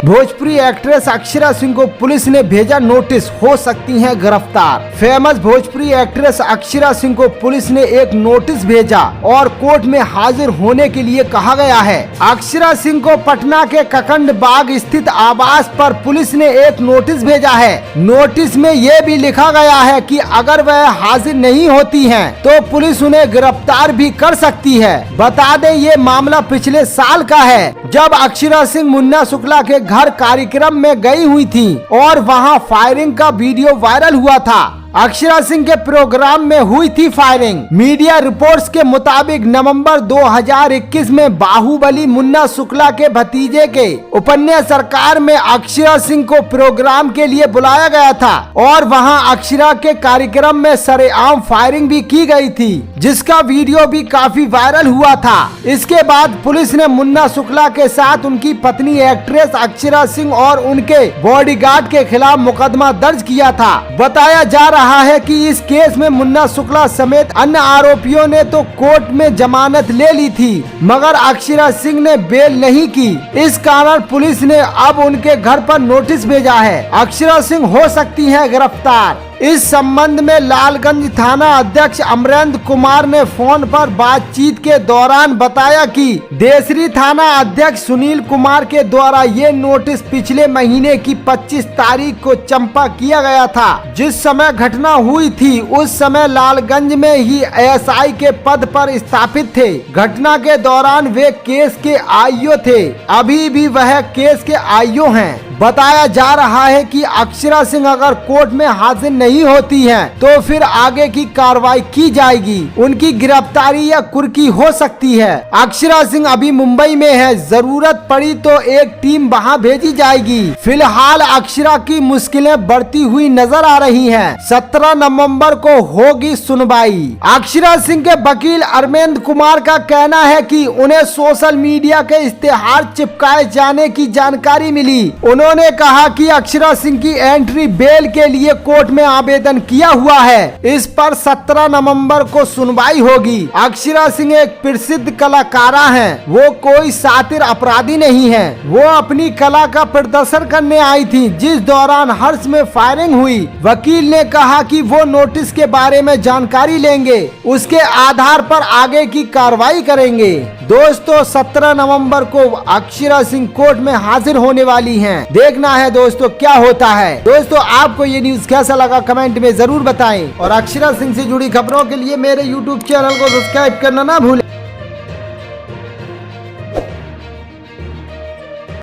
Bhojpuri actress Akshara Singh को police ने भेजा नोटिस, हो सकती हैं गिरफ्तार। फेमस भोजपुरी एक्ट्रेस अक्षरा सिंह को पुलिस ने एक नोटिस भेजा और कोर्ट में हाजिर होने के लिए कहा गया है। अक्षरा सिंह को पटना के ककंड बाग स्थित आवास पर पुलिस ने एक नोटिस भेजा है। नोटिस में ये भी लिखा गया है कि अगर वह हाजिर नहीं होती हैं, तो पुलिस उन्हें गिरफ्तार भी कर सकती है। बता दें ये मामला पिछले साल का है, जब अक्षरा सिंह मुन्ना शुक्ला के घर कार्यक्रम में गई हुई थी और वहां फायरिंग का वीडियो वायरल हुआ था। अक्षरा सिंह के प्रोग्राम में हुई थी फायरिंग। मीडिया रिपोर्ट्स के मुताबिक नवंबर 2021 में बाहुबली मुन्ना शुक्ला के भतीजे के उपन्या सरकार में अक्षरा सिंह को प्रोग्राम के लिए बुलाया गया था और वहां अक्षरा के कार्यक्रम में सरेआम फायरिंग भी की गई थी, जिसका वीडियो भी काफी वायरल हुआ था। इसके बाद पुलिस ने मुन्ना शुक्ला के साथ उनकी पत्नी एक्ट्रेस अक्षरा सिंह और उनके बॉडीगार्ड के खिलाफ मुकदमा दर्ज किया था। बताया जा रहा है कि इस केस में मुन्ना शुक्ला समेत अन्य आरोपियों ने तो कोर्ट में जमानत ले ली थी, मगर अक्षरा सिंह ने बेल नहीं की। इस कारण पुलिस ने अब उनके घर पर नोटिस भेजा है। अक्षरा सिंह हो सकती है गिरफ्तार। इस संबंध में लालगंज थाना अध्यक्ष अमरेंद्र कुमार ने फोन पर बातचीत के दौरान बताया कि देसरी थाना अध्यक्ष सुनील कुमार के द्वारा ये नोटिस पिछले महीने की 25 तारीख को चंपा किया गया था। जिस समय घटना हुई थी उस समय लालगंज में ही एएसआई के पद पर स्थापित थे। घटना के दौरान वे केस के आईओ थे, अभी भी वह केस के आईओ हैं। बताया जा रहा है कि अक्षरा सिंह अगर कोर्ट में हाजिर नहीं होती हैं, तो फिर आगे की कार्रवाई की जाएगी। उनकी गिरफ्तारी या कुर्की हो सकती है। अक्षरा सिंह अभी मुंबई में है, जरूरत पड़ी तो एक टीम वहां भेजी जाएगी। फिलहाल अक्षरा की मुश्किलें बढ़ती हुई नजर आ रही हैं। 17 नवंबर को होगी सुनवाई। अक्षरा सिंह के वकील अरविंद कुमार का कहना है कि उन्हें सोशल मीडिया के इश्तेहार चिपकाए जाने की जानकारी मिली। उन्होंने कहा कि अक्षरा सिंह की एंट्री बेल के लिए कोर्ट में आवेदन किया हुआ है। इस पर 17 नवंबर को सुनवाई होगी। अक्षरा सिंह एक प्रसिद्ध कलाकारा हैं। वो कोई शातिर अपराधी नहीं है। वो अपनी कला का प्रदर्शन करने आई थी, जिस दौरान हर्ष में फायरिंग हुई। वकील ने कहा कि वो नोटिस के बारे में जानकारी लेंगे, उसके आधार पर आगे की कार्रवाई करेंगे। दोस्तों 17 नवंबर को अक्षरा सिंह कोर्ट में हाजिर होने वाली हैं। देखना है दोस्तों क्या होता है। दोस्तों आपको ये न्यूज कैसा लगा कमेंट में जरूर बताएं और अक्षरा सिंह से जुड़ी खबरों के लिए मेरे YouTube चैनल को सब्सक्राइब करना ना भूलें।